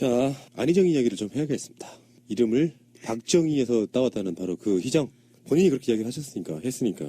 자, 안희정 이야기를 좀 해야겠습니다. 이름을 박정희에서 따왔다는 바로 그 희정. 본인이 그렇게 이야기를 했으니까.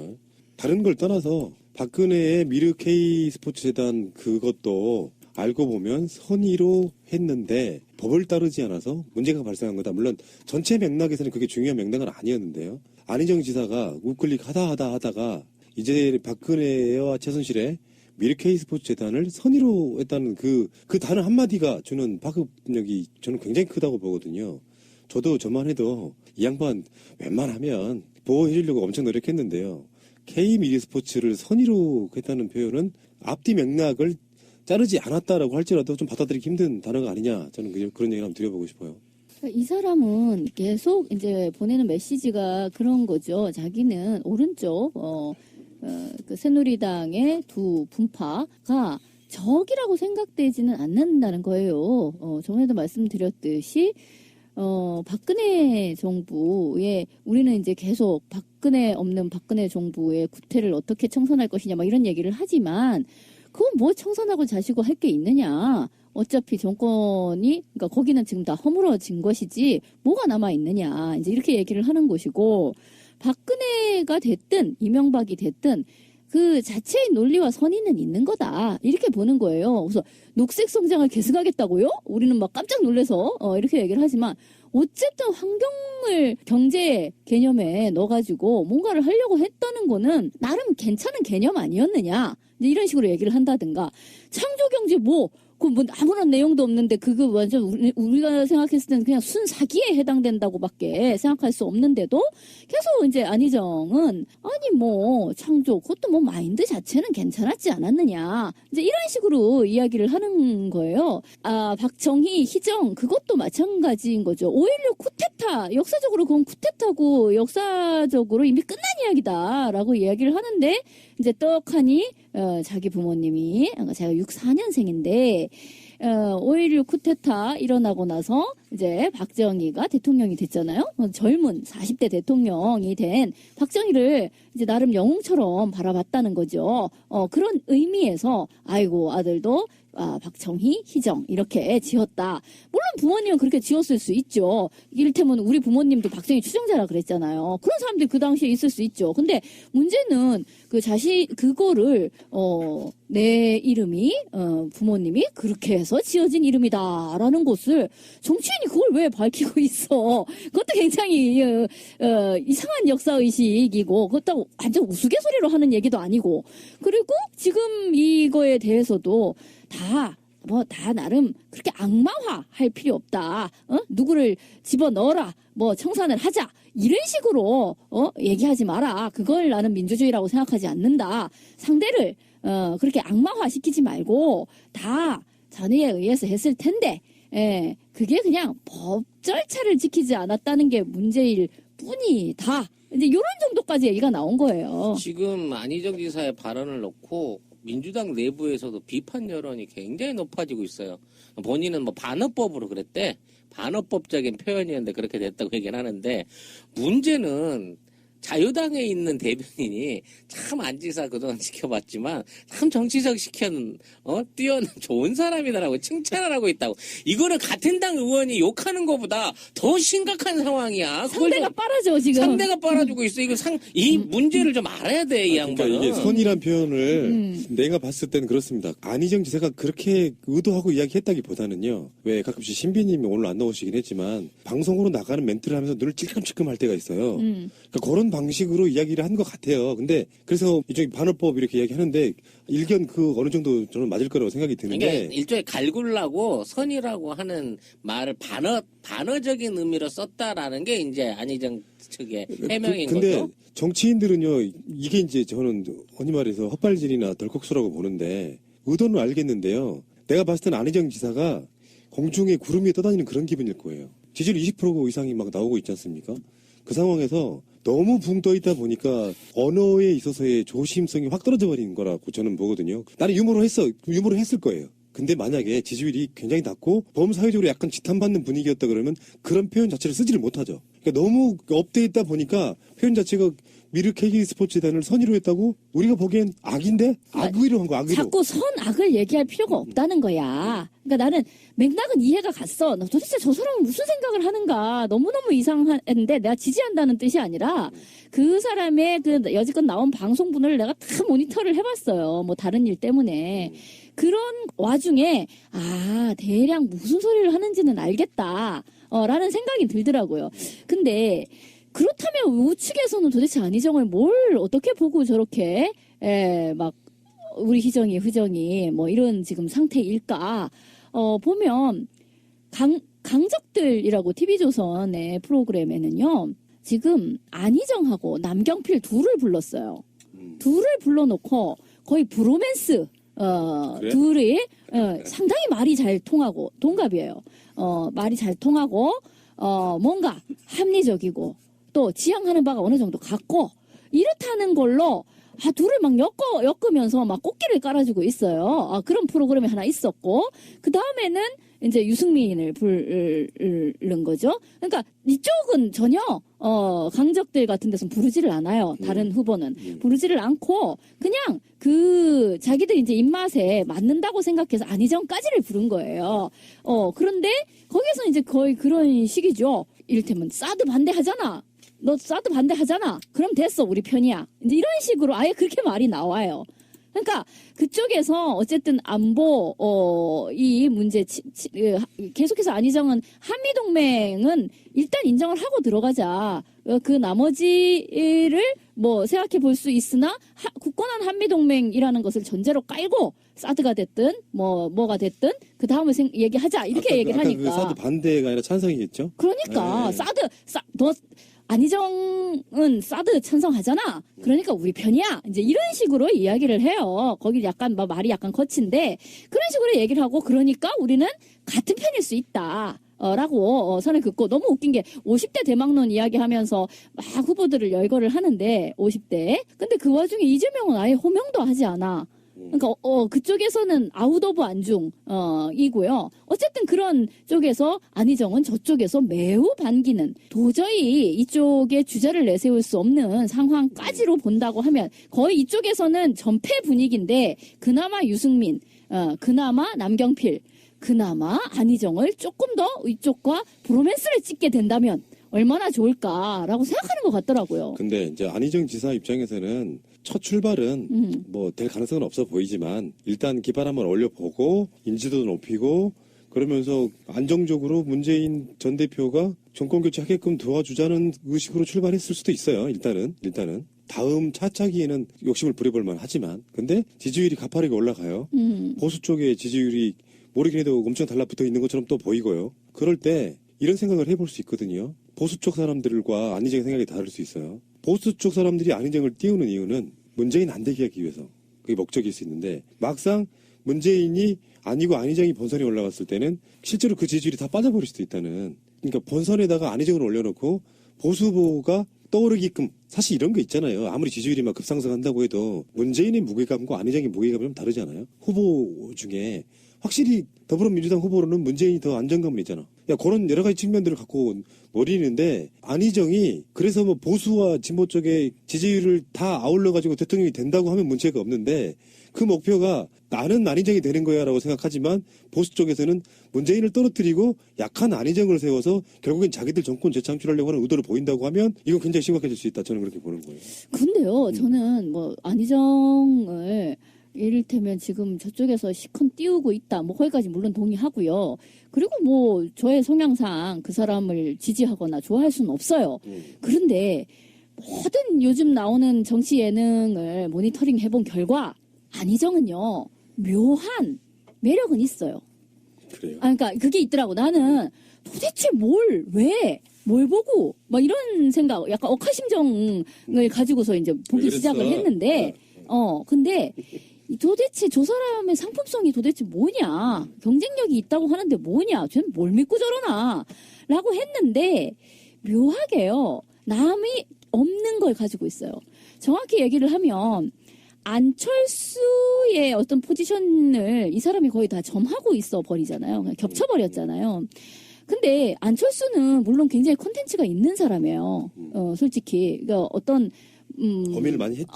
다른 걸 떠나서 박근혜의 미르 K스포츠재단 그것도 알고 보면 선의로 했는데 법을 따르지 않아서 문제가 발생한 거다. 물론 전체 맥락에서는 그게 중요한 맥락은 아니었는데요. 안희정 지사가 우클릭 하다가 이제 박근혜와 최순실의 미르 K스포츠재단을 선의로 했다는 그 단어 한마디가 주는 파급력이 저는 굉장히 크다고 보거든요. 저도 저만 해도 이 양반 웬만하면 보호해 주려고 엄청 노력했는데요. K미르스포츠를 선의로 했다는 표현은 앞뒤 맥락을 자르지 않았다라고 할지라도 좀 받아들이기 힘든 단어가 아니냐. 저는 그런 얘기를 한번 드려보고 싶어요. 이 사람은 계속 이제 보내는 메시지가 그런 거죠. 자기는 오른쪽, 그 새누리당의 두 분파가 적이라고 생각되지는 않는다는 거예요. 전에도 말씀드렸듯이, 박근혜 정부에 우리는 이제 계속 박근혜 없는 박근혜 정부의 구태를 어떻게 청산할 것이냐 막 이런 얘기를 하지만 그건 뭐 청산하고 자시고 할 게 있느냐. 어차피 정권이, 그러니까 거기는 지금 다 허물어진 것이지 뭐가 남아있느냐. 이제 이렇게 얘기를 하는 것이고, 박근혜가 됐든 이명박이 됐든 그 자체의 논리와 선의는 있는 거다. 이렇게 보는 거예요. 그래서 녹색 성장을 계승하겠다고요? 우리는 막 깜짝 놀라서 이렇게 얘기를 하지만 어쨌든 환경을 경제 개념에 넣어가지고 뭔가를 하려고 했다는 거는 나름 괜찮은 개념 아니었느냐. 이제 이런 식으로 얘기를 한다든가. 창조경제 뭐 아무런 내용도 없는데 그거 완전 우리가 생각했을 때는 그냥 순 사기에 해당된다고밖에 생각할 수 없는데도 계속 이제 안희정은 아니 뭐 창조 그것도 뭐 마인드 자체는 괜찮았지 않았느냐 이제 이런 식으로 이야기를 하는 거예요. 박정희, 희정 그것도 마찬가지인 거죠. 5.16 쿠데타 역사적으로 그건 쿠데타고 역사적으로 이미 끝난 이야기다라고 이야기를 하는데 이제 떡하니 자기 부모님이 제가 64년생인데 5.16 쿠데타 일어나고 나서 이제 박정희가 대통령이 됐잖아요. 젊은 40대 대통령이 된 박정희를 이제 나름 영웅처럼 바라봤다는 거죠. 그런 의미에서 아이고 아들도 박정희, 희정 이렇게 지었다. 물론 부모님은 그렇게 지었을 수 있죠. 이를테면 우리 부모님도 박정희 추종자라 그랬잖아요. 그런 사람들이 그 당시에 있을 수 있죠. 근데 문제는 그거를 내 이름이 부모님이 그렇게 해서 지어진 이름이다라는 것을 정치인이 그걸 왜 밝히고 있어? 그것도 굉장히 이상한 역사의식이고 그것도 완전 우스갯소리로 하는 얘기도 아니고 그리고 지금 이거에 대해서도 다 나름 그렇게 악마화 할 필요 없다. 누구를 집어넣어라. 뭐 청산을 하자. 이런 식으로 얘기하지 마라. 그걸 나는 민주주의라고 생각하지 않는다. 상대를 그렇게 악마화 시키지 말고 다 전의에 의해서 했을 텐데 그게 그냥 법 절차를 지키지 않았다는 게 문제일 뿐이다. 이제 이런 정도까지 얘기가 나온 거예요. 지금 안희정 지사의 발언을 놓고 민주당 내부에서도 비판 여론이 굉장히 높아지고 있어요. 본인은 뭐 반어법으로 그랬대. 반어법적인 표현이었는데 그렇게 됐다고 얘기를 하는데 문제는 자유당에 있는 대변인이 참 안지사 그동안 지켜봤지만 참 정치적 식견 뛰어난 좋은 사람이다라고 칭찬을 하고 있다고. 이거는 같은 당 의원이 욕하는 것보다 더 심각한 상황이야. 상대가 빨아줘 지금. 상대가 빨아주고 있어. 이 문제를 좀 알아야 돼, 이 양반은. 그러니까 이게 선이란 표현을 내가 봤을 때는 그렇습니다. 안희정 지사가 그렇게 의도하고 이야기했다기보다는요. 왜 가끔씩 신비님이 오늘 안 나오시긴 했지만 방송으로 나가는 멘트를 하면서 눈을 찔끔찔끔 할 때가 있어요. 그러니까 그런 방식으로 이야기를 한 것 같아요. 근데 그래서 일종의 반어법 이렇게 이야기하는데 일견 어느 정도 저는 맞을 거라고 생각이 드는데. 그러니까 일종의 갈굴라고 선이라고 하는 말을 반어적인 의미로 썼다라는 게 이제 안희정 측의 해명인 근데 거죠. 정치인들은요, 이게 이제 저는 흔히 말해서 헛발질이나 덜컥수라고 보는데 의도는 알겠는데요. 내가 봤을 때는 안희정 지사가 공중에 구름이 떠다니는 그런 기분일 거예요. 지지율 20% 이상이 막 나오고 있지 않습니까? 그 상황에서 너무 붕 떠 있다 보니까 언어에 있어서의 조심성이 확 떨어져 버린 거라고 저는 보거든요. 나는 유머로 했을 거예요. 근데 만약에 지지율이 굉장히 낮고 범사회적으로 약간 지탄받는 분위기였다 그러면 그런 표현 자체를 쓰지를 못하죠. 그러니까 너무 업돼 있다 보니까 표현 자체가 미르 K 스포츠단을 선의로 했다고? 우리가 보기엔 악인데? 악의로 한 거, 악의로. 자꾸 선악을 얘기할 필요가 없다는 거야. 그러니까 나는 맥락은 이해가 갔어. 나 도대체 저 사람은 무슨 생각을 하는가. 너무너무 이상한데 내가 지지한다는 뜻이 아니라 그 사람의 그 여지껏 나온 방송분을 내가 다 모니터를 해봤어요. 뭐 다른 일 때문에. 그런 와중에 대략 무슨 소리를 하는지는 알겠다. 라는 생각이 들더라고요. 근데 그렇다면 우측에서는 도대체 안희정을 뭘 어떻게 보고 저렇게 막 우리 희정이 흐정이 뭐 이런 지금 상태일까? 보면 강적들이라고 TV조선의 프로그램에는요. 지금 안희정하고 남경필 둘을 불렀어요. 둘을 불러놓고 거의 브로맨스 그래? 둘이 상당히 말이 잘 통하고 동갑이에요. 말이 잘 통하고 뭔가 합리적이고 또 지향하는 바가 어느 정도 같고 이렇다는 걸로 둘을 막 엮으면서 막 꽃길을 깔아주고 있어요. 그런 프로그램이 하나 있었고 그 다음에는 이제 유승민을 부른 거죠. 그러니까 이쪽은 전혀 강적들 같은 데서는 부르지를 않아요. 다른 후보는 부르지를 않고 그냥 그 자기들 이제 입맛에 맞는다고 생각해서 안희정까지를 부른 거예요. 그런데 거기서 이제 거의 그런 식이죠. 이를테면 사드 반대하잖아. 너 사드 반대하잖아. 그럼 됐어. 우리 편이야. 이제 이런 식으로 아예 그렇게 말이 나와요. 그러니까 그쪽에서 어쨌든 안보 이 문제 계속해서 안희정은 한미동맹은 일단 인정을 하고 들어가자. 그 나머지를 뭐 생각해 볼 수 있으나 굳건한 한미동맹이라는 것을 전제로 깔고 사드가 됐든 뭐가 됐든 그 다음을 얘기하자 이렇게 얘기를 아까 하니까. 그 사드 반대가 아니라 찬성이겠죠? 그러니까 네. 너 안희정은 사드 찬성하잖아. 그러니까 우리 편이야. 이제 이런 식으로 이야기를 해요. 거기 약간 말이 약간 거친데 그런 식으로 얘기를 하고 그러니까 우리는 같은 편일 수 있다. 라고 선을 긋고 너무 웃긴 게 50대 대망론 이야기하면서 막 후보들을 열거를 하는데 50대. 근데 그 와중에 이재명은 아예 호명도 하지 않아. 그러니까 그쪽에서는 아웃 오브 안중 이고요. 어쨌든 그런 쪽에서 안희정은 저쪽에서 매우 반기는 도저히 이쪽에 주자를 내세울 수 없는 상황까지로 본다고 하면 거의 이쪽에서는 전패 분위기인데 그나마 유승민, 그나마 남경필, 그나마 안희정을 조금 더 이쪽과 브로맨스를 찍게 된다면 얼마나 좋을까라고 생각하는 것 같더라고요. 근데 이제 안희정 지사 입장에서는 첫 출발은 뭐 될 가능성은 없어 보이지만 일단 기반 한번 올려보고 인지도 높이고 그러면서 안정적으로 문재인 전 대표가 정권 교체하게끔 도와주자는 의식으로 출발했을 수도 있어요. 일단은 다음 차차기에는 욕심을 부려볼 만하지만 근데 지지율이 가파르게 올라가요. 보수 쪽의 지지율이 모르긴 해도 엄청 달라붙어 있는 것처럼 또 보이고요. 그럴 때 이런 생각을 해볼 수 있거든요. 보수 쪽 사람들과 안희정의 생각이 다를 수 있어요. 보수 쪽 사람들이 안희정을 띄우는 이유는 문재인 안 되게 하기 위해서 그게 목적일 수 있는데 막상 문재인이 아니고 안희정이 본선에 올라갔을 때는 실제로 그 지지율이 다 빠져버릴 수도 있다는 그러니까 본선에다가 안희정을 올려놓고 보수 후보가 떠오르게끔 사실 이런 거 있잖아요. 아무리 지지율이 막 급상승한다고 해도 문재인의 무게감과 안희정의 무게감이 좀 다르잖아요. 후보 중에 확실히 더불어민주당 후보로는 문재인이 더 안정감이 있잖아. 그런 여러 가지 측면들을 갖고 노리는데 안희정이 그래서 뭐 보수와 진보 쪽의 지지율을 다 아울러가지고 대통령이 된다고 하면 문제가 없는데 그 목표가 나는 안희정이 되는 거야라고 생각하지만 보수 쪽에서는 문재인을 떨어뜨리고 약한 안희정을 세워서 결국엔 자기들 정권 재창출하려고 하는 의도를 보인다고 하면 이건 굉장히 심각해질 수 있다. 저는 그렇게 보는 거예요. 근데요, 저는 뭐 안희정을 이를테면 지금 저쪽에서 시컨 띄우고 있다. 뭐 거기까지 물론 동의하고요. 그리고 뭐 저의 성향상 그 사람을 지지하거나 좋아할 수는 없어요. 그런데 모든 요즘 나오는 정치 예능을 모니터링 해본 결과 안희정은요. 묘한 매력은 있어요. 그래요. 그러니까 그게 있더라고. 나는 도대체 뭘 보고 막 이런 생각, 약간 억하심정을 가지고서 이제 보기 시작을 했는데, 근데 도대체 저 사람의 상품성이 도대체 뭐냐? 경쟁력이 있다고 하는데 뭐냐? 쟤는 뭘 믿고 저러나? 라고 했는데 묘하게요. 남이 없는 걸 가지고 있어요. 정확히 얘기를 하면 안철수의 어떤 포지션을 이 사람이 거의 다 점하고 있어 버리잖아요. 그냥 겹쳐버렸잖아요. 근데 안철수는 물론 굉장히 콘텐츠가 있는 사람이에요. 솔직히. 그러니까 어떤 고민을 많이 했지.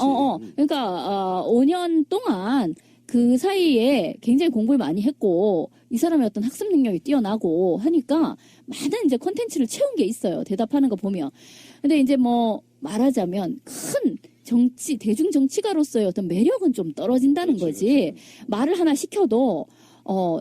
그러니까 5년 동안 그 사이에 굉장히 공부를 많이 했고 이 사람의 어떤 학습 능력이 뛰어나고 하니까 많은 이제 콘텐츠를 채운 게 있어요. 대답하는 거 보면. 근데 이제 뭐 말하자면 큰 대중 정치가로서의 어떤 매력은 좀 떨어진다는 거지. 말을 하나 시켜도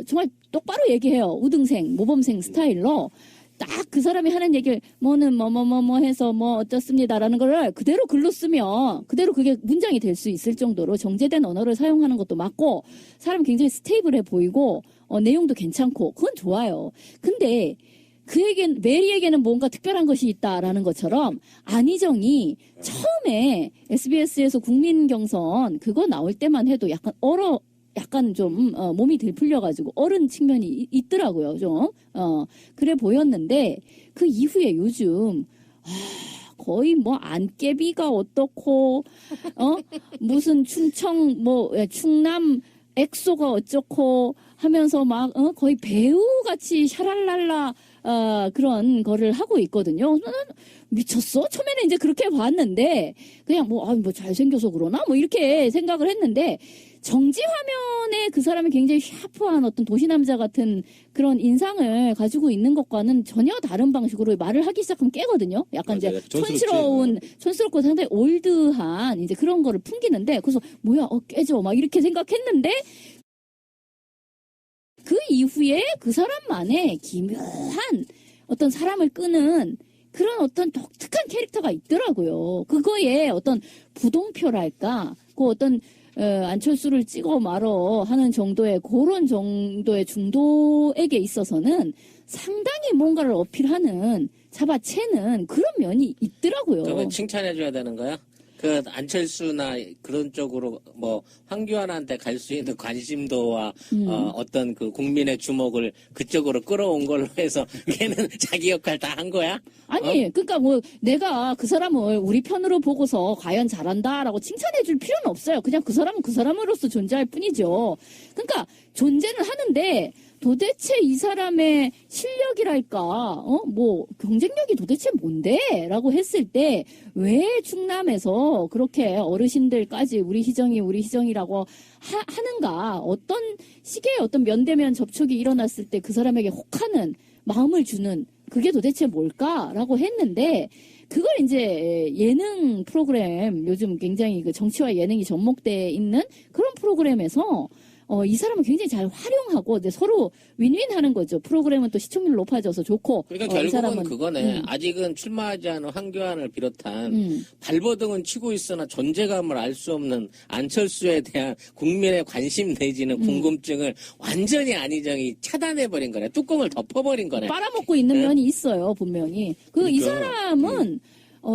정말 똑바로 얘기해요. 우등생, 모범생 스타일로. 딱 그 사람이 하는 얘기를 뭐는 뭐 해서 뭐 어떻습니다라는 거를 그대로 글로 쓰면 그대로 그게 문장이 될 수 있을 정도로 정제된 언어를 사용하는 것도 맞고 사람 굉장히 스테이블해 보이고 내용도 괜찮고 그건 좋아요. 근데 메리에게는 뭔가 특별한 것이 있다라는 것처럼 안희정이 처음에 SBS에서 국민 경선 그거 나올 때만 해도 약간 좀 몸이 들풀려가지고 어른 측면이 있더라고요. 좀 그래 보였는데 그 이후에 요즘 거의 뭐 안깨비가 어떻고 무슨 충남 엑소가 어쩌고 하면서 막 거의 배우같이 샤랄랄라 그런 거를 하고 있거든요. 미쳤어? 처음에는 이제 그렇게 봤는데 그냥 뭐 잘생겨서 그러나 뭐 이렇게 생각을 했는데 정지 화면에 그 사람이 굉장히 샤프한 어떤 도시남자 같은 그런 인상을 가지고 있는 것과는 전혀 다른 방식으로 말을 하기 시작하면 깨거든요. 약간 맞아요. 이제 촌스럽고 상당히 올드한 이제 그런 거를 풍기는데 그래서 뭐야 깨져 막 이렇게 생각했는데 그 이후에 그 사람만의 기묘한 어떤 사람을 끄는 그런 어떤 독특한 캐릭터가 있더라고요. 그거에 어떤 부동표랄까, 그 어떤 안철수를 찍어 말어 하는 정도의 그런 정도의 중도에게 있어서는 상당히 뭔가를 어필하는 잡아채는 그런 면이 있더라고요. 그러면 칭찬해줘야 되는 거야? 그 안철수나 그런 쪽으로 뭐 황교안한테 갈 수 있는 관심도와 어떤 그 국민의 주목을 그쪽으로 끌어온 걸로 해서 걔는 자기 역할 다 한 거야? 아니, 그러니까 뭐 내가 그 사람을 우리 편으로 보고서 과연 잘한다라고 칭찬해줄 필요는 없어요. 그냥 그 사람은 그 사람으로서 존재할 뿐이죠. 그러니까 존재는 하는데 도대체 이 사람의 실력이랄까, 뭐 경쟁력이 도대체 뭔데? 라고 했을 때 왜 충남에서 그렇게 어르신들까지 우리 희정이라고 하는가? 어떤 식의 어떤 면대면 접촉이 일어났을 때 그 사람에게 혹하는 마음을 주는 그게 도대체 뭘까라고 했는데 그걸 이제 예능 프로그램 요즘 굉장히 그 정치와 예능이 접목돼 있는 그런 프로그램에서 이 사람은 굉장히 잘 활용하고 이제 서로 윈윈하는 거죠. 프로그램은 또 시청률 높아져서 좋고. 그러니까 결국은 그거네. 아직은 출마하지 않은 황교안을 비롯한 발버둥은 치고 있으나 존재감을 알 수 없는 안철수에 대한 국민의 관심 내지는 궁금증을 완전히 안희정이 차단해버린 거네. 뚜껑을 덮어버린 거네. 빨아먹고 있는 면이 있어요, 분명히. 이 사람은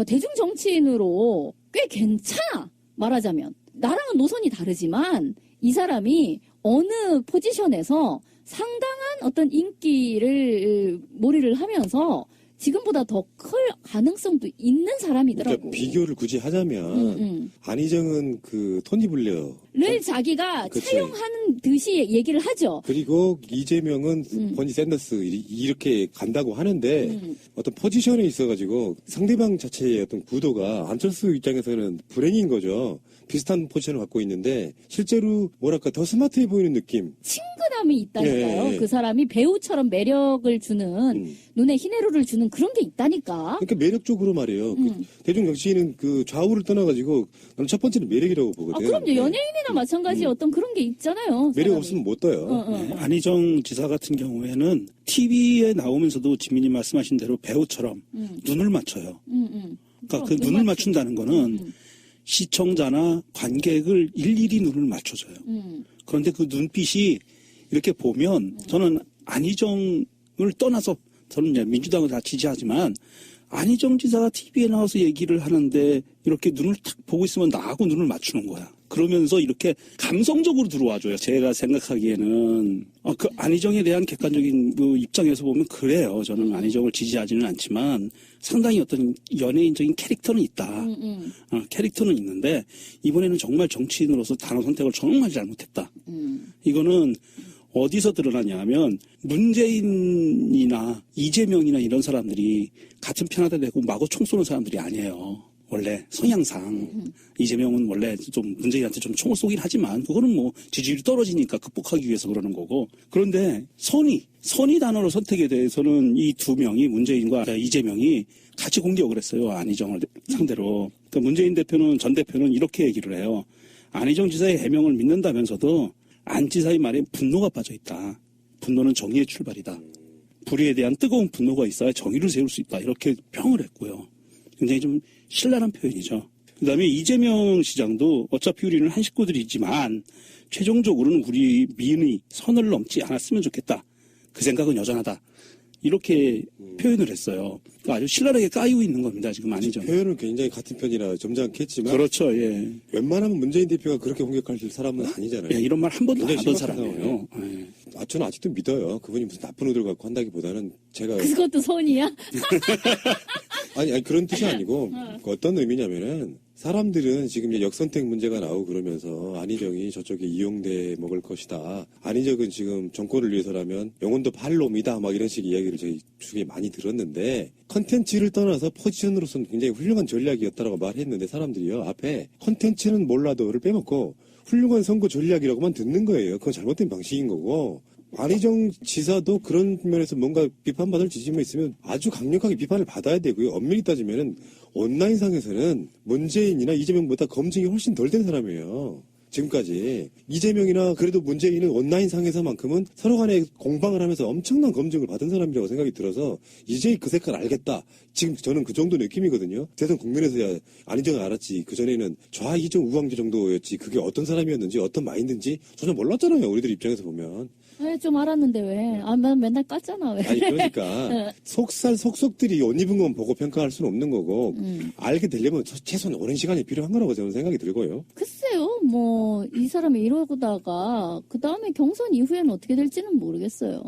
대중 정치인으로 꽤 괜찮아. 말하자면 나랑은 노선이 다르지만. 이 사람이 어느 포지션에서 상당한 어떤 인기를 몰이를 하면서 지금보다 더 클 가능성도 있는 사람이더라고. 그러니까 비교를 굳이 하자면 안희정은 그 토니 블레어를 자기가 그치. 차용하는 듯이 얘기를 하죠. 그리고 이재명은 버니 샌더스 이렇게 간다고 하는데 어떤 포지션에 있어가지고 상대방 자체의 어떤 구도가 안철수 입장에서는 불행인 거죠. 비슷한 포지션을 갖고 있는데 실제로 뭐랄까 더 스마트해 보이는 느낌. 친근함이 있다니까요. 예. 그 사람이 배우처럼 매력을 주는 눈에 희내로를 주는 그런 게 있다니까. 그러니까 매력적으로 말이에요. 그 대중 정치인은 그 좌우를 떠나가지고 나는 첫 번째는 매력이라고 보거든. 그럼요. 연예인이나 마찬가지 어떤 그런 게 있잖아요. 매력 사람이. 없으면 못 떠요. 네, 안희정 지사 같은 경우에는 TV에 나오면서도 지민님 말씀하신 대로 배우처럼 눈을 맞춰요. 그러니까 그 눈을 맞춘다는 거는 시청자나 관객을 일일이 눈을 맞춰줘요. 그런데 그 눈빛이 이렇게 보면 저는 안희정을 떠나서 저는 이제 민주당을 다 지지하지만 안희정 지사가 TV에 나와서 얘기를 하는데 이렇게 눈을 탁 보고 있으면 나하고 눈을 맞추는 거야. 그러면서 이렇게 감성적으로 들어와줘요. 제가 생각하기에는 그 안희정에 대한 객관적인 그 입장에서 보면 그래요. 저는 안희정을 지지하지는 않지만 상당히 어떤 연예인적인 캐릭터는 있다. 캐릭터는 있는데 이번에는 정말 정치인으로서 단어 선택을 정말 잘못했다. 이거는 어디서 드러나냐 하면 문재인이나 이재명이나 이런 사람들이 같은 편하다 대고 마구 총 쏘는 사람들이 아니에요. 원래 성향상 이재명은 원래 좀 문재인한테 좀 총을 쏘긴 하지만 그거는 뭐 지지율이 떨어지니까 극복하기 위해서 그러는 거고. 그런데 선의 단어로 선택에 대해서는 이 두 명이 문재인과 이재명이 같이 공격을 했어요. 안희정을 상대로. 그러니까 문재인 대표는 전 대표는 이렇게 얘기를 해요. 안희정 지사의 해명을 믿는다면서도 안 지사의 말에 분노가 빠져 있다. 분노는 정의의 출발이다. 불의에 대한 뜨거운 분노가 있어야 정의를 세울 수 있다. 이렇게 평을 했고요. 굉장히 좀 신랄한 표현이죠. 그다음에 이재명 시장도 어차피 우리는 한 식구들이지만 최종적으로는 우리 민의 선을 넘지 않았으면 좋겠다. 그 생각은 여전하다. 이렇게 표현을 했어요. 그러니까 아주 신랄하게 까이고 있는 겁니다. 지금 아니죠. 표현은 굉장히 같은 편이라 점잖겠지만 그렇죠. 예. 웬만하면 문재인 대표가 그렇게 공격할 사람은 아니잖아요. 예, 이런 말 한 번도 안 굉장히 하던 심각한 사람이에요. 상황이에요. 예. 저는 아직도 믿어요. 그분이 무슨 나쁜 의도를 갖고 한다기보다는 제가 그것도 선이야? 아니 그런 뜻이 아니고 어떤 의미냐면은 사람들은 지금 이제 역선택 문제가 나오고 그러면서 안희정이 저쪽에 이용돼 먹을 것이다. 안희정은 지금 정권을 위해서라면 영혼도 팔놈이다. 막 이런 식의 이야기를 저희 중에 많이 들었는데 컨텐츠를 떠나서 포지션으로서는 굉장히 훌륭한 전략이었다라고 말했는데 사람들이요. 앞에 컨텐츠는 몰라도를 빼먹고 훌륭한 선거 전략이라고만 듣는 거예요. 그건 잘못된 방식인 거고 안희정 지사도 그런 면에서 뭔가 비판받을 지점이 있으면 아주 강력하게 비판을 받아야 되고요. 엄밀히 따지면은 온라인상에서는 문재인이나 이재명보다 검증이 훨씬 덜 된 사람이에요. 지금까지. 이재명이나 그래도 문재인은 온라인상에서만큼은 서로 간에 공방을 하면서 엄청난 검증을 받은 사람이라고 생각이 들어서 이제 그 색깔 알겠다. 지금 저는 그 정도 느낌이거든요. 대선 국면에서야 안희정을 알았지. 그전에는 좌이정 우왕조 정도였지. 그게 어떤 사람이었는지 어떤 마인드인지 전혀 몰랐잖아요. 우리들 입장에서 보면. 왜 좀 알았는데 왜? 아, 난 맨날 깠잖아. 왜? 아니 그러니까 속살 속속들이 옷 입은 건 보고 평가할 수는 없는 거고 알게 되려면 최소한 오랜 시간이 필요한 거라고 저는 생각이 들고요. 글쎄요, 뭐, 이 사람이 이러다가, 그 다음에 경선 이후에는 어떻게 될지는 모르겠어요.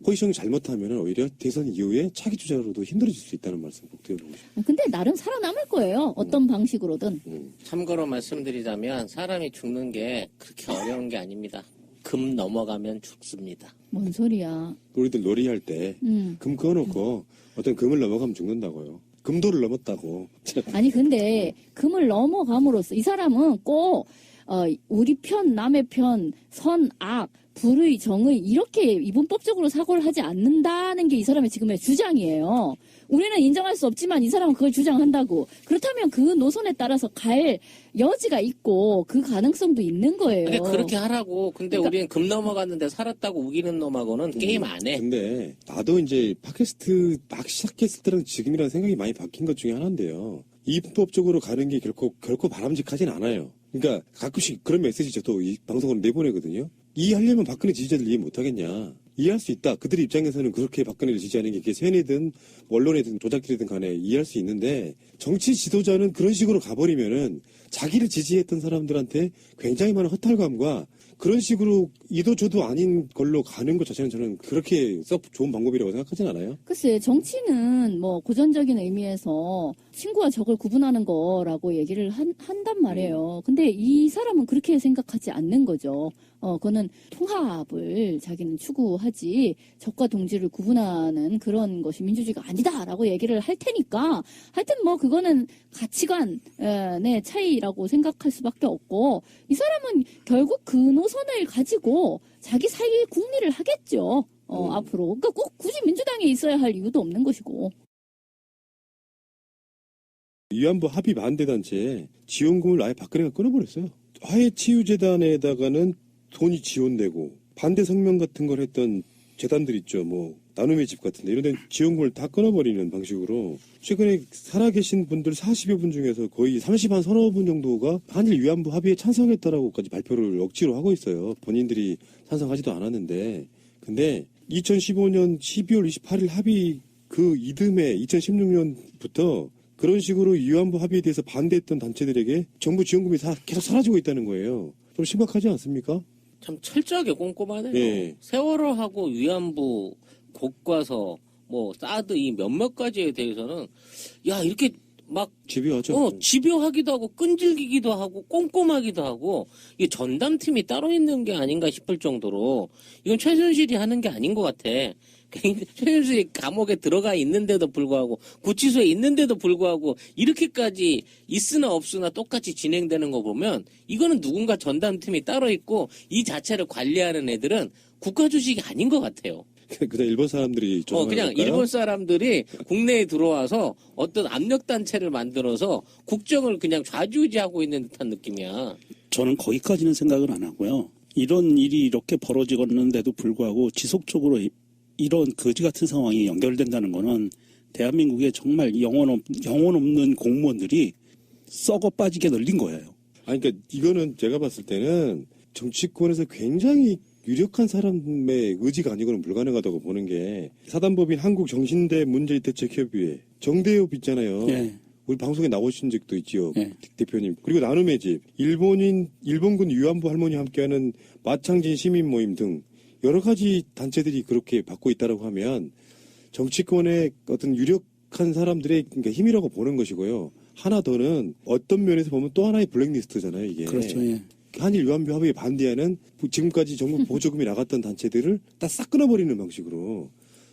포지션이 잘못하면 오히려 대선 이후에 차기 주자로도 힘들어질 수 있다는 말씀 꼭 드려보고 싶어요. 근데 나름 살아남을 거예요. 어떤 방식으로든. 참고로 말씀드리자면 사람이 죽는 게 그렇게 어려운 게 아닙니다. 금 넘어가면 죽습니다. 뭔 소리야. 우리들 놀이할 때 금 그어놓고 어떤 금을 넘어가면 죽는다고요. 금도를 넘었다고. 아니, 근데 금을 넘어감으로써 이 사람은 꼭, 우리 편, 남의 편, 선, 악, 불의, 정의, 이렇게 이분법적으로 사고를 하지 않는다는 게 이 사람의 지금의 주장이에요. 우리는 인정할 수 없지만 이 사람은 그걸 주장한다고. 그렇다면 그 노선에 따라서 갈 여지가 있고 그 가능성도 있는 거예요. 근데 그렇게 하라고. 근데 그러니까- 우리는 금 넘어갔는데 살았다고 우기는 놈하고는 게임 안 해. 근데 나도 이제 팟캐스트 막 시작했을 때랑 지금이랑 생각이 많이 바뀐 것 중에 하나인데요. 이분법적으로 가는 게 결코 바람직하진 않아요. 그러니까 가끔씩 그런 메시지 저도 이 방송으로 내보내거든요. 이해하려면 박근혜 지지자들 이해 못하겠냐. 이해할 수 있다. 그들 입장에서는 그렇게 박근혜를 지지하는 게 세뇌든 언론이든 조작들이든 간에 이해할 수 있는데 정치 지도자는 그런 식으로 가버리면은 자기를 지지했던 사람들한테 굉장히 많은 허탈감과 그런 식으로 이도저도 아닌 걸로 가는 것 자체는 저는 그렇게 썩 좋은 방법이라고 생각하진 않아요. 글쎄, 정치는 뭐 고전적인 의미에서 친구와 적을 구분하는 거라고 얘기를 한단 말이에요. 근데 이 사람은 그렇게 생각하지 않는 거죠. 그거는 통합을 자기는 추구하지 적과 동지를 구분하는 그런 것이 민주주의가 아니다라고 얘기를 할 테니까 하여튼 뭐 그거는 가치관의 차이라고 생각할 수밖에 없고 이 사람은 결국 그 노선을 가지고 자기 사기 국리를 하겠죠. 앞으로. 그러니까 꼭 굳이 민주당에 있어야 할 이유도 없는 것이고. 위안부 합의 반대 단체에 지원금을 아예 박근혜가 끊어버렸어요. 화해치유재단에다가는 돈이 지원되고 반대 성명 같은 걸 했던 재단들 있죠. 뭐 나눔의 집 같은데 이런 데 지원금을 다 끊어버리는 방식으로 최근에 살아계신 분들 40여 분 중에서 거의 30한 서너 분 정도가 한일 위안부 합의에 찬성했다라고까지 발표를 억지로 하고 있어요. 본인들이 찬성하지도 않았는데 근데 2015년 12월 28일 합의 그 이듬해 2016년부터 그런 식으로 위안부 합의에 대해서 반대했던 단체들에게 정부 지원금이 계속 사라지고 있다는 거예요. 좀 심각하지 않습니까? 참 철저하게 꼼꼼하네요. 예. 세월호하고 위안부, 교과서, 뭐 사드 이 몇몇 가지에 대해서는 야 이렇게 막 집요하죠. 집요하기도 하고 끈질기기도 하고 꼼꼼하기도 하고 이게 전담팀이 따로 있는 게 아닌가 싶을 정도로 이건 최순실이 하는 게 아닌 것 같아. 최순실이 감옥에 들어가 있는데도 불구하고 구치소에 있는데도 불구하고 이렇게까지 있으나 없으나 똑같이 진행되는 거 보면 이거는 누군가 전담팀이 따로 있고 이 자체를 관리하는 애들은 국가 조직이 아닌 것 같아요. 그냥 일본 사람들이 그냥 일본 사람들이 국내에 들어와서 어떤 압력 단체를 만들어서 국정을 그냥 좌지우지하고 있는 듯한 느낌이야. 저는 거기까지는 생각을 안 하고요. 이런 일이 이렇게 벌어지는데도 불구하고 지속적으로 이런 거지 같은 상황이 연결된다는 거는 대한민국에 정말 영혼 없는 공무원들이 썩어 빠지게 널린 거예요. 아니, 그러니까 이거는 제가 봤을 때는 정치권에서 굉장히 유력한 사람의 의지가 아니고는 불가능하다고 보는 게 사단법인 한국정신대 문제대책협의회 정대협 있잖아요. 네. 우리 방송에 나오신 적도 있지요. 네. 대표님. 그리고 나눔의 집, 일본군 위안부 할머니 함께하는 마창진 시민 모임 등 여러 가지 단체들이 그렇게 받고 있다라고 하면 정치권의 어떤 유력한 사람들의 그러니까 힘이라고 보는 것이고요. 하나 더는 어떤 면에서 보면 또 하나의 블랙리스트잖아요, 이게. 그렇죠. 예. 한일 위안부 합의에 반대하는 지금까지 정부 보조금이 나갔던 단체들을 다 싹 끊어버리는 방식으로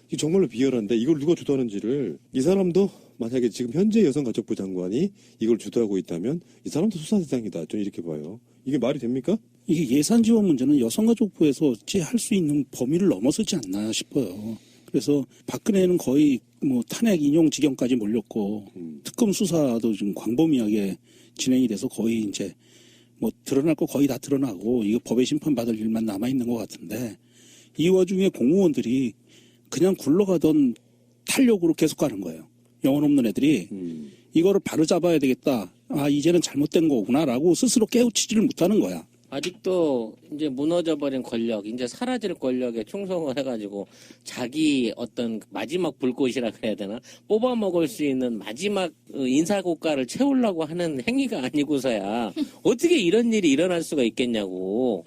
이게 정말로 비열한데 이걸 누가 주도하는지를 이 사람도 만약에 지금 현재 여성가족부 장관이 이걸 주도하고 있다면 이 사람도 수사 대상이다. 저는 이렇게 봐요. 이게 말이 됩니까? 이게 예산 지원 문제는 여성가족부에서 할 수 있는 범위를 넘어서지 않나 싶어요. 그래서 박근혜는 거의 뭐 탄핵 인용 지경까지 몰렸고 특검 수사도 지금 광범위하게 진행이 돼서 거의 이제 뭐 드러날 거 거의 다 드러나고 이거 법의 심판받을 일만 남아있는 것 같은데 이 와중에 공무원들이 그냥 굴러가던 탄력으로 계속 가는 거예요. 영혼 없는 애들이 이거를 바로 잡아야 되겠다. 아 이제는 잘못된 거구나라고 스스로 깨우치지를 못하는 거야. 아직도 이제 무너져버린 권력, 이제 사라질 권력에 충성을 해가지고 자기 어떤 마지막 불꽃이라 그래야 되나? 뽑아먹을 수 있는 마지막 인사고가를 채우려고 하는 행위가 아니고서야 어떻게 이런 일이 일어날 수가 있겠냐고.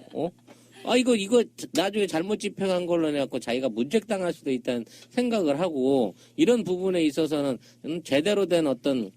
이거 나중에 잘못 집행한 걸로 해갖고 자기가 문책당할 수도 있다는 생각을 하고 이런 부분에 있어서는 제대로 된 어떤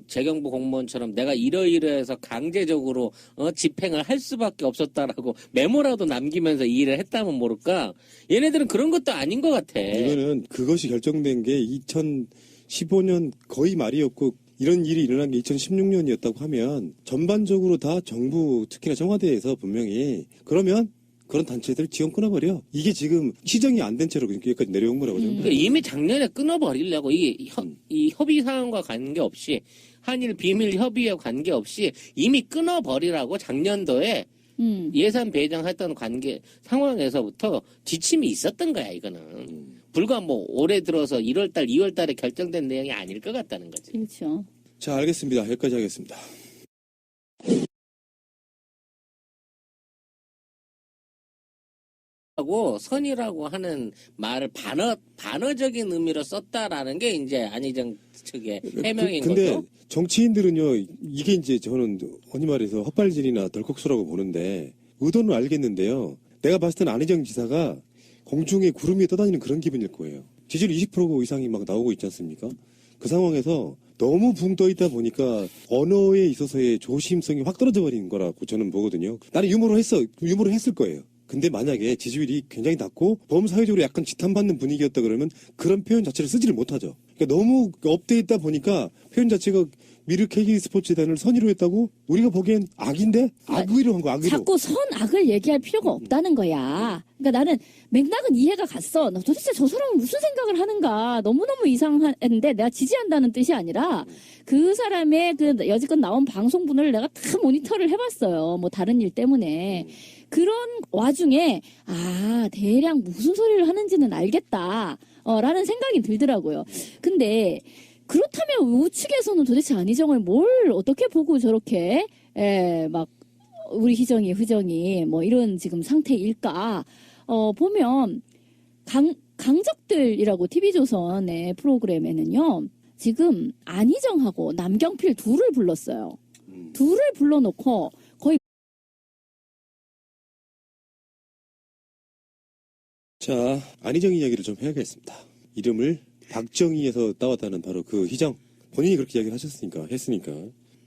재경부 공무원처럼 내가 이러이러해서 강제적으로 집행을 할 수밖에 없었다라고 메모라도 남기면서 이 일을 했다면 모를까. 얘네들은 그런 것도 아닌 것 같아. 이거는 그것이 결정된 게 2015년 거의 말이었고 이런 일이 일어난 게 2016년이었다고 하면 전반적으로 다 정부 특히나 청와대에서 분명히 그러면 그런 단체들 지원 끊어버려. 이게 지금 시정이 안 된 채로 여기까지 내려온 거라고. 그러니까 이미 작년에 끊어버리려고 이 협의 사항과 관계없이 한일 비밀 협의와 관계없이 이미 끊어버리라고 작년도에 예산 배정했던 상황에서부터 지침이 있었던 거야 이거는. 불과 뭐 올해 들어서 1월달, 2월달에 결정된 내용이 아닐 것 같다는 거지. 그렇죠. 자, 알겠습니다. 여기까지 하겠습니다. 하고 선이라고 하는 말을 반어적인 의미로 썼다라는 게 이제 안희정 측의 해명인 근데 거죠. 정치인들은요, 이게 이제 저는 흔히 말해서 헛발질이나 덜컥수라고 보는데 의도는 알겠는데요. 내가 봤을 때는 안희정 지사가 공중에 구름이 떠다니는 그런 기분일 거예요. 지지율 20% 이상이 막 나오고 있지 않습니까? 그 상황에서 너무 붕 떠 있다 보니까 언어에 있어서의 조심성이 확 떨어져 버리는 거라고 저는 보거든요. 나는 유머로 했을 거예요. 근데 만약에 지지율이 굉장히 낮고 범사회적으로 약간 지탄받는 분위기였다 그러면 그런 표현 자체를 쓰지를 못하죠. 그러니까 너무 업돼 있다 보니까 표현 자체가 미르 KK 스포츠단을 선의로 했다고 우리가 보기엔 악인데 악의로 한 거 악의로. 자꾸 선악을 얘기할 필요가 없다는 거야. 그러니까 나는 맥락은 이해가 갔어. 나 도대체 저 사람은 무슨 생각을 하는가. 너무너무 이상한데 내가 지지한다는 뜻이 아니라 그 사람의 그 여지껏 나온 방송분을 내가 다 모니터를 해봤어요. 뭐 다른 일 때문에. 그런 와중에 대략 무슨 소리를 하는지는 알겠다. 라는 생각이 들더라고요. 근데 그렇다면 우측에서는 도대체 안희정을 뭘 어떻게 보고 저렇게 막 우리 희정이 흐정이 뭐 이런 지금 상태일까? 보면 강적들이라고 TV조선의 프로그램에는요. 지금 안희정하고 남경필 둘을 불렀어요. 둘을 불러놓고 거의 자, 안희정 이야기를 좀 해야겠습니다. 이름을 박정희에서 따왔다는 바로 그 희정, 본인이 그렇게 이야기를 했으니까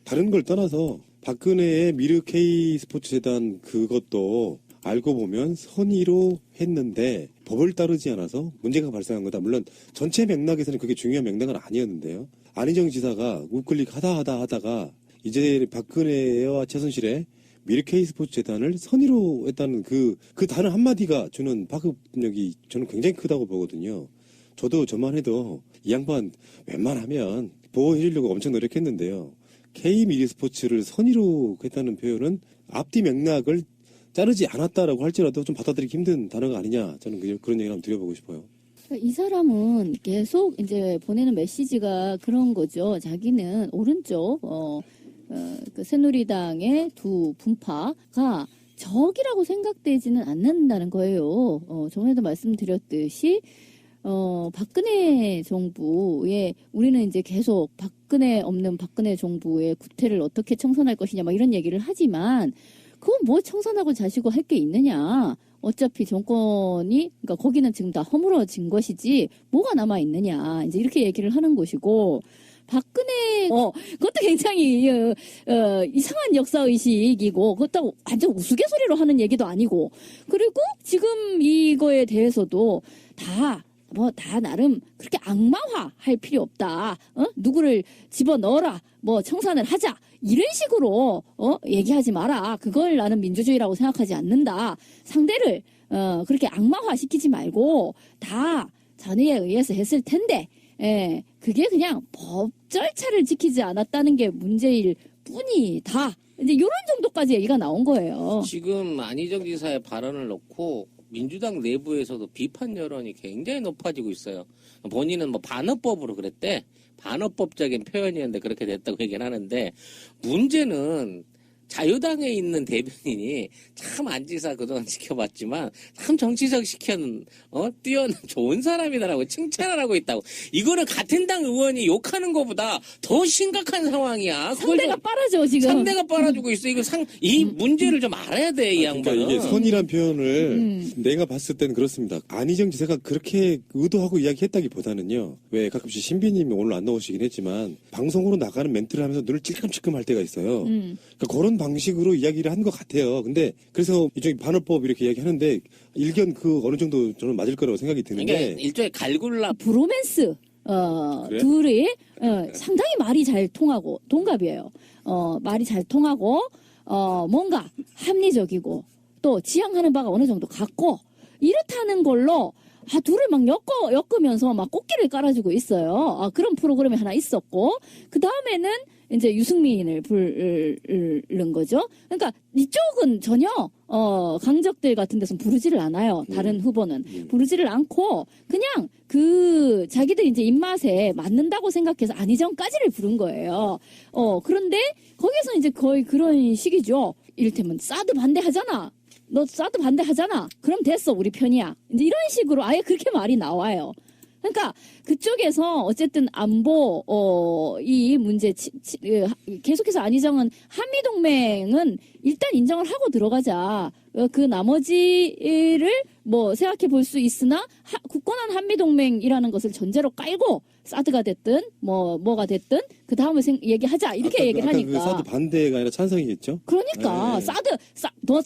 다른 걸 떠나서 박근혜의 미르 K 스포츠 재단 그것도 알고 보면 선의로 했는데 법을 따르지 않아서 문제가 발생한 거다. 물론 전체 맥락에서는 그게 중요한 맥락은 아니었는데요. 안희정 지사가 우클릭 하다가 이제 박근혜와 최순실의 미르 K 스포츠 재단을 선의로 했다는 그 단어 한마디가 주는 파급력이 저는 굉장히 크다고 보거든요. 저도 저만 해도 이 양반 웬만하면 보호해주려고 엄청 노력했는데요. K 미르 스포츠를 선의로 했다는 표현은 앞뒤 맥락을 자르지 않았다라고 할지라도 좀 받아들이기 힘든 단어가 아니냐. 저는 그런 얘기를 한번 드려보고 싶어요. 이 사람은 계속 이제 보내는 메시지가 그런 거죠. 자기는 오른쪽, 그 새누리당의 두 분파가 적이라고 생각되지는 않는다는 거예요. 전에도 말씀드렸듯이, 박근혜 정부에 우리는 이제 계속 박근혜 없는 박근혜 정부의 구태를 어떻게 청산할 것이냐 막 이런 얘기를 하지만 그건 뭐 청산하고 자시고 할 게 있느냐. 어차피 정권이, 그러니까 거기는 지금 다 허물어진 것이지, 뭐가 남아있느냐. 이제 이렇게 얘기를 하는 것이고, 박근혜, 그것도 굉장히, 이상한 역사의식이고, 그것도 완전 우스갯소리로 하는 얘기도 아니고, 그리고 지금 이거에 대해서도 다 나름 그렇게 악마화 할 필요 없다. 누구를 집어넣어라. 청산을 하자. 이런 식으로, 얘기하지 마라. 그걸 나는 민주주의라고 생각하지 않는다. 상대를, 그렇게 악마화 시키지 말고, 다 자네에 의해서 했을 텐데, 그게 그냥 법 절차를 지키지 않았다는 게 문제일 뿐이다. 이제 이런 정도까지 얘기가 나온 거예요. 지금 안희정 지사의 발언을 놓고 민주당 내부에서도 비판 여론이 굉장히 높아지고 있어요. 본인은 반어법으로 그랬대. 반어법적인 표현이었는데 그렇게 됐다고 얘기는 하는데, 문제는 자유당에 있는 대변인이 참 안지사 그동안 지켜봤지만 참 정치적 시켜는 뛰어난 좋은 사람이다라고 칭찬을 하고 있다고. 이거는 같은 당 의원이 욕하는 것보다 더 심각한 상황이야. 상대가 빨아줘 지금. 상대가 빨아주고 있어. 이 문제를 좀 알아야 돼, 이 양반은. 그러니까 이게 선이란 표현을 내가 봤을 때는 그렇습니다. 안희정 지사가 그렇게 의도하고 이야기했다기보다는요. 왜 가끔씩 신비님이 오늘 안 나오시긴 했지만 방송으로 나가는 멘트를 하면서 눈을 찔끔찔끔 할 때가 있어요. 그러니까 그런 방식으로 이야기를 한 것 같아요. 근데 그래서 이쪽이 반어법 이렇게 이야기하는데 일견 어느 정도 저는 맞을 거라고 생각이 드는데. 그러니까 일종의 갈굴라. 브로맨스. 그래? 둘이 상당히 말이 잘 통하고 동갑이에요. 말이 잘 통하고 뭔가 합리적이고 또 지향하는 바가 어느 정도 같고 이렇다는 걸로 둘을 막 엮으면서 막 꽃길을 깔아주고 있어요. 그런 프로그램이 하나 있었고 그 다음에는 이제 유승민을 부른 거죠. 그러니까 이쪽은 전혀 강적들 같은 데서 부르지를 않아요. 다른 후보는 부르지를 않고 그냥 자기들 이제 입맛에 맞는다고 생각해서 안희정까지를 부른 거예요. 그런데 거기서 이제 거의 그런 식이죠. 이를테면 사드 반대하잖아. 너 사드 반대하잖아. 그럼 됐어. 우리 편이야. 이제 이런 식으로 아예 그렇게 말이 나와요. 그러니까 그쪽에서 어쨌든 안보 이 문제 계속해서 안희정은 한미동맹은 일단 인정을 하고 들어가자. 그 나머지를 생각해 볼 수 있으나 굳건한 한미동맹이라는 것을 전제로 깔고 사드가 됐든 뭐가 됐든 그 다음에 얘기하자 이렇게 얘기를 하니까. 그 사드 반대가 아니라 찬성이겠죠? 그러니까 네. 너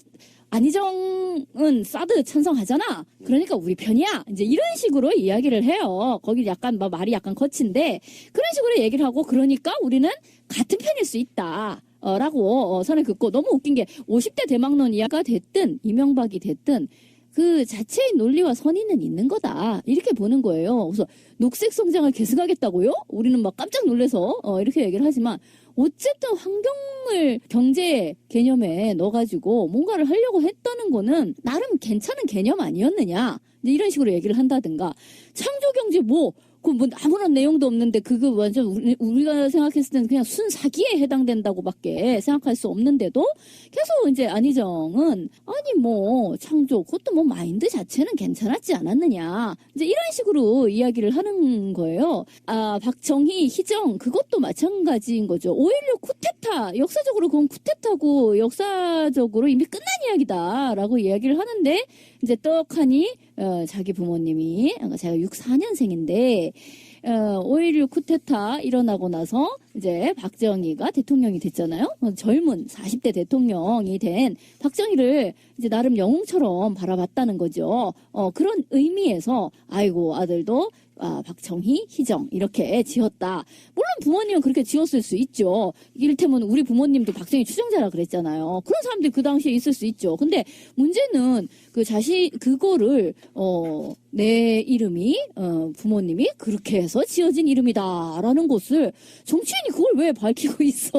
안희정은 사드 찬성하잖아. 그러니까 우리 편이야. 이제 이런 식으로 이야기를 해요. 거기 약간 말이 약간 거친데 그런 식으로 얘기를 하고 그러니까 우리는 같은 편일 수 있다. 라고 선을 긋고 너무 웃긴 게 50대 대망론 이야기가 됐든 이명박이 됐든 그 자체의 논리와 선의는 있는 거다. 이렇게 보는 거예요. 그래서 녹색 성장을 계승하겠다고요? 우리는 막 깜짝 놀라서 이렇게 얘기를 하지만 어쨌든 환경을 경제 개념에 넣어가지고 뭔가를 하려고 했다는 거는 나름 괜찮은 개념 아니었느냐. 이런 식으로 얘기를 한다든가. 창조경제 아무런 내용도 없는데 그거 완전 우리가 생각했을 때는 그냥 순사기에 해당된다고밖에 생각할 수 없는데도 계속 이제 안희정은 창조 그것도 마인드 자체는 괜찮았지 않았느냐 이제 이런 식으로 이야기를 하는 거예요. 박정희 희정 그것도 마찬가지인 거죠. 5.16 쿠데타 역사적으로 그건 쿠데타고 역사적으로 이미 끝난 이야기다라고 이야기를 하는데 이제 떡하니 자기 부모님이 제가 64년생인데 5.16 쿠데타 일어나고 나서 이제 박정희가 대통령이 됐잖아요. 젊은 40대 대통령이 된 박정희를 이제 나름 영웅처럼 바라봤다는 거죠. 그런 의미에서 아이고 아들도 박정희, 희정 이렇게 지었다. 물론 부모님은 그렇게 지었을 수 있죠. 이를테면 우리 부모님도 박정희 추종자라 그랬잖아요. 그런 사람들이 그 당시에 있을 수 있죠. 근데 문제는 그거를 내 이름이 부모님이 그렇게 해서 지어진 이름이다라는 것을 정치인이 그걸 왜 밝히고 있어?